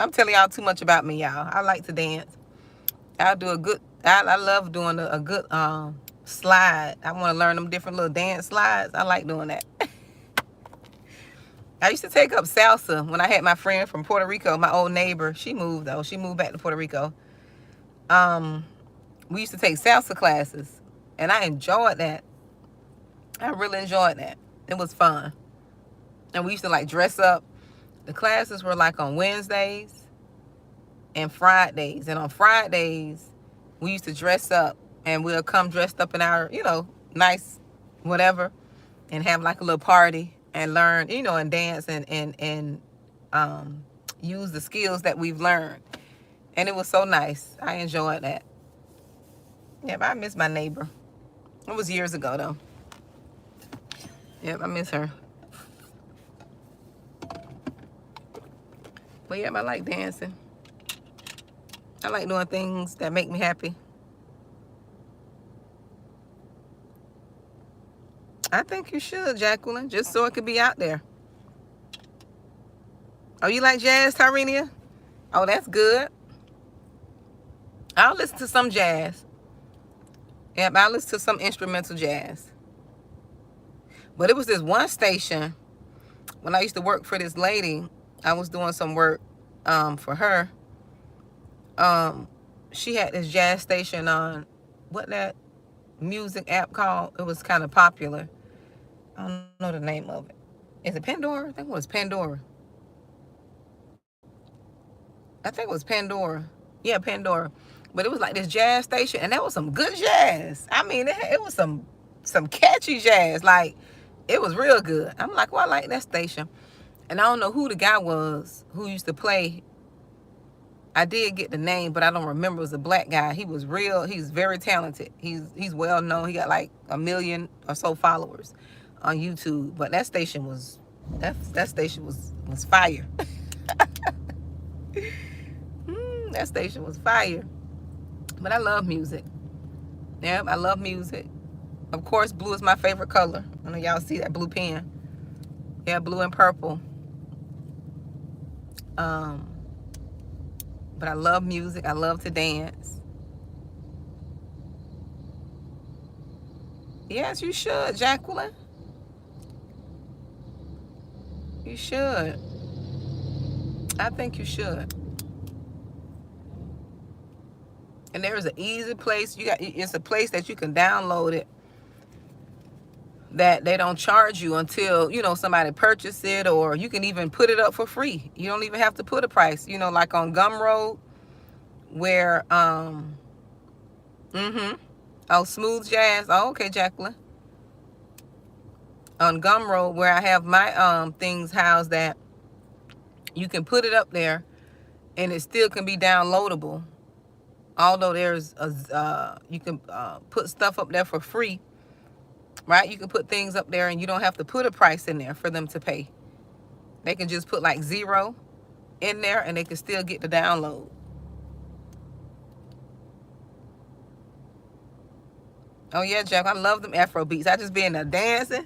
I'm telling y'all too much about me, y'all. I like to dance. I'll do a good, I love doing a good slide. I want to learn them different little dance slides. I like doing that. I used to take up salsa when I had my friend from Puerto Rico, my old neighbor. She moved though. She moved back to Puerto Rico. We used to take salsa classes and I enjoyed that. I really enjoyed that. It was fun. And we used to like dress up. The classes were like on Wednesdays and Fridays. And on Fridays, we used to dress up and we'll come dressed up in our, nice whatever and have like a little party and learn, and dance and use the skills that we've learned. And it was so nice. I enjoyed that. Yep, I miss my neighbor. It was years ago though. Yep, I miss her. But yeah, I like dancing. I like doing things that make me happy. I think you should, Jacqueline, just so it could be out there. Oh, you like jazz, Tyrenia? Oh, that's good. I'll listen to some jazz. Yep, I'll listen to some instrumental jazz. But it was this one station, when I used to work for this lady, I was doing some work for her. She had this jazz station on, what that music app called? It was kind of popular. I don't know the name of it. Is it Pandora? I think it was Pandora. Yeah, Pandora. But it was like this jazz station, and that was some good jazz. I mean, it was some catchy jazz. Like, it was real good. I'm like, well, I like that station. And I don't know who the guy was who used to play. I did get the name, but I don't remember. It was a black guy. He was real. He's very talented. He's well known. He got like 1 million or so followers on YouTube. But that station was fire. That station was fire. But I love music. Yeah, I love music. Of course, blue is my favorite color. I know y'all see that blue pen. Yeah, blue and purple. But I love music. I love to dance. Yes, you should, Jacqueline. You should. I think you should. And there is an easy place. It's a place that you can download it, that they don't charge you until, somebody purchase it, or you can even put it up for free. You don't even have to put a price, like on Gumroad, where oh, Smooth Jazz. Oh, okay, Jacqueline. On Gumroad, where I have my things housed, that you can put it up there and it still can be downloadable. Although there's you can put stuff up there for free, right? You can put things up there and you don't have to put a price in there for them to pay. They can just put like 0 in there and they can still get the download. Oh yeah, Jack, I love them Afro beats. I just be in there dancing.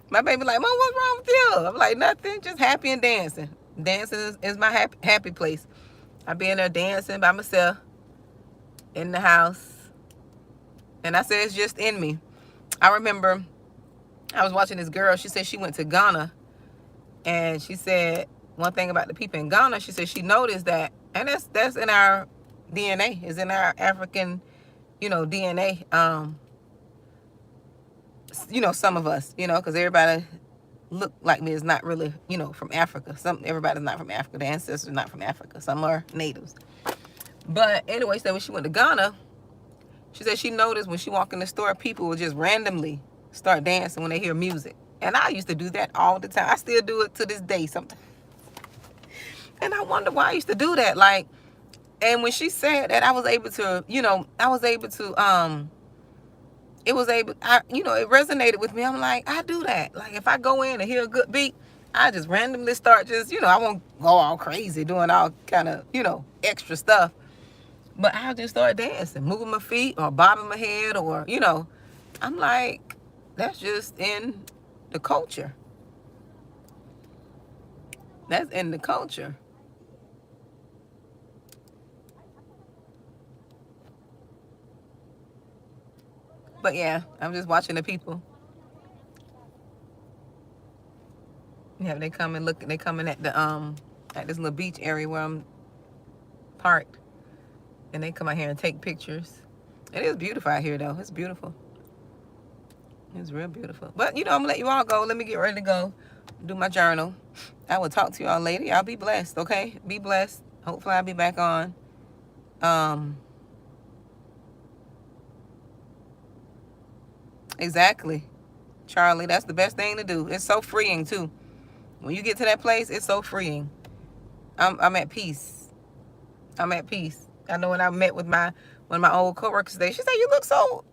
My baby like, Mom, what's wrong with you? I'm like, nothing, just happy and dancing. Dancing is my happy place. I be in there dancing by myself in the house. And I said, it's just in me. I remember I was watching this girl. She said she went to Ghana. And she said one thing about the people in Ghana. She said she noticed that, and that's in our DNA. It's in our African, DNA. Some of us, because everybody look like me is not really, from Africa. Everybody's not from Africa. The ancestors are not from Africa. Some are natives. But anyway, so when she went to Ghana, she said she noticed when she walked in the store, people would just randomly start dancing when they hear music. And I used to do that all the time. I still do it to this day sometimes. And I wonder why I used to do that. Like, and when she said that, I was able to, it resonated with me. I'm like, I do that. Like, if I go in and hear a good beat, I just randomly start I won't go all crazy doing all kind of, extra stuff. But I'll just start dancing, moving my feet or bobbing my head or, I'm like, that's just in the culture. That's in the culture. But yeah, I'm just watching the people. Yeah, they come and look. They coming at the at this little beach area where I'm parked, and they come out here and take pictures. It is beautiful out here, though. It's beautiful. It's real beautiful. But I'm gonna let you all go. Let me get ready to go do my journal. I will talk to you all later. Y'all be blessed, okay? Be blessed. Hopefully I'll be back on. Exactly, Charlie. That's the best thing to do. It's so freeing too. When you get to that place, it's so freeing. I'm at peace. I'm at peace. I know when I met with one of my old coworkers today, she said, "You look so,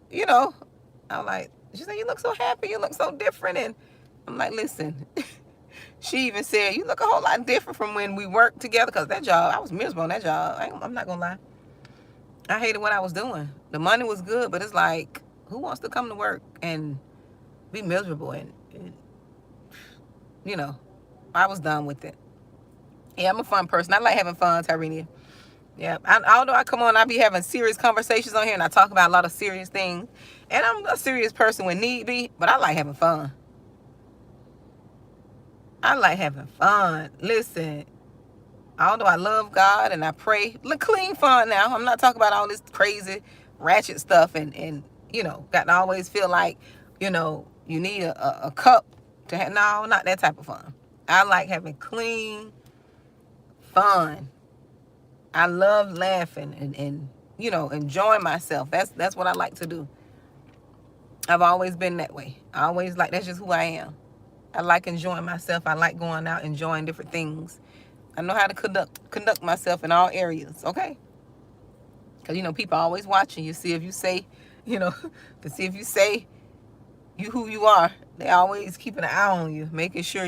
I'm like, she said, "You look so happy. You look so different." And I'm like, listen. She even said, "You look a whole lot different from when we worked together." Because that job, I was miserable on that job. I'm not gonna lie. I hated what I was doing. The money was good, but it's like, who wants to come to work and be miserable? And I was done with it. Yeah, I'm a fun person. I like having fun, Tyrinia. Yeah, although I come on, I be having serious conversations on here, and I talk about a lot of serious things. And I'm a serious person when need be, but I like having fun. I like having fun. Listen, although I love God and I pray, look, clean fun now. I'm not talking about all this crazy, ratchet stuff and got to always feel like, you need a cup to have. No, not that type of fun. I like having clean fun. I love laughing and enjoying myself. That's what I like to do. I've always been that way. That's just who I am. I like enjoying myself. I like going out, enjoying different things. I know how to conduct myself in all areas, okay? Because, people are always watching you, see if you say, to see if you say you who you are. They always keeping an eye on you, making sure,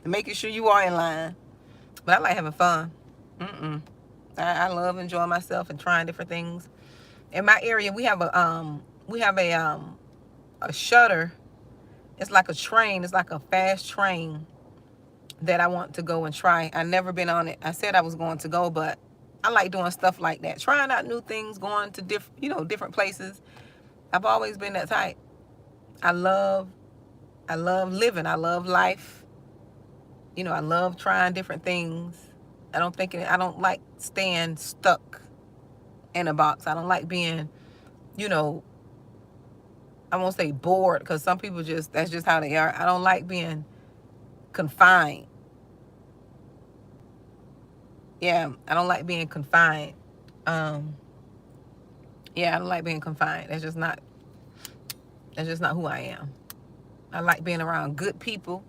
making sure you are in line. But I like having fun. I love enjoying myself and trying different things. In my area, we have a shutter. It's like a train. It's like a fast train that I want to go and try. I've never been on it. I said I was going to go, but I like doing stuff like that. Trying out new things, going to different places. I've always been that type. I love living. I love life. You know, I love trying different things. I don't like staying stuck in a box. I don't like being, you know, I won't say bored, because some people that's just how they are. I don't like being confined. Yeah, I don't like being confined. Um, yeah, I don't like being confined. That's just not who I am. I like being around good people,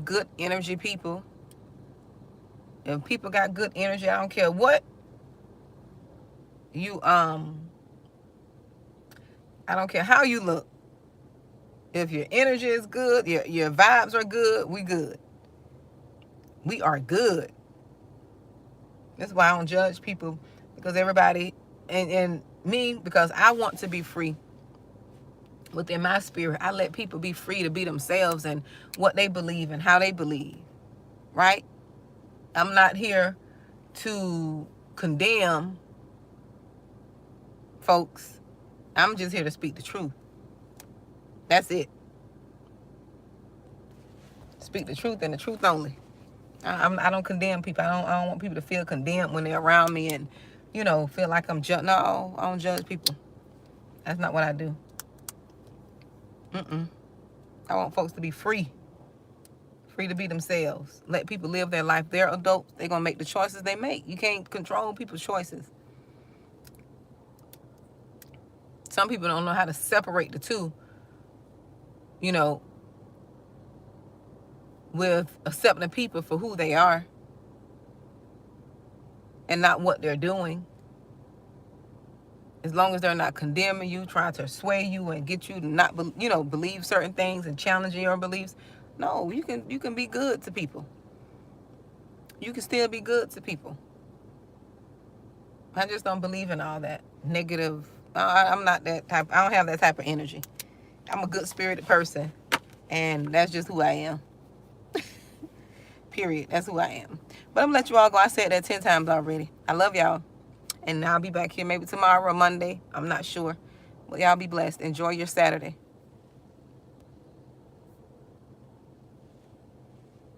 good energy people. If people got good energy, I don't care what you I don't care how you look. If your energy is good, your vibes are good, we good. We are good. That's why I don't judge people, because everybody and me, because I want to be free within my spirit. I let people be free to be themselves and what they believe and how they believe. Right? I'm not here to condemn folks. I'm just here to speak the truth. That's it. Speak the truth and the truth only. I don't condemn people. I don't want people to feel condemned when they're around me and, you know, feel like I'm judging. No, I don't judge people. That's not what I do. I want folks to be free. Free to be themselves. Let people live their life. They're adults. They're going to make the choices they make. You can't control people's choices. Some people don't know how to separate the two, you know, with accepting people for who they are and not what they're doing. As long as they're not condemning you, trying to sway you and get you to not, believe certain things and challenging your beliefs. No, you can be good to people. You can still be good to people. I just don't believe in all that negative. I'm not that type. I don't have that type of energy. I'm a good spirited person, and that's just who I am. Period. That's who I am. But I'm gonna let you all go. I said that 10 times already. I love y'all. And I'll be back here maybe tomorrow or Monday. I'm not sure. But y'all be blessed. Enjoy your Saturday.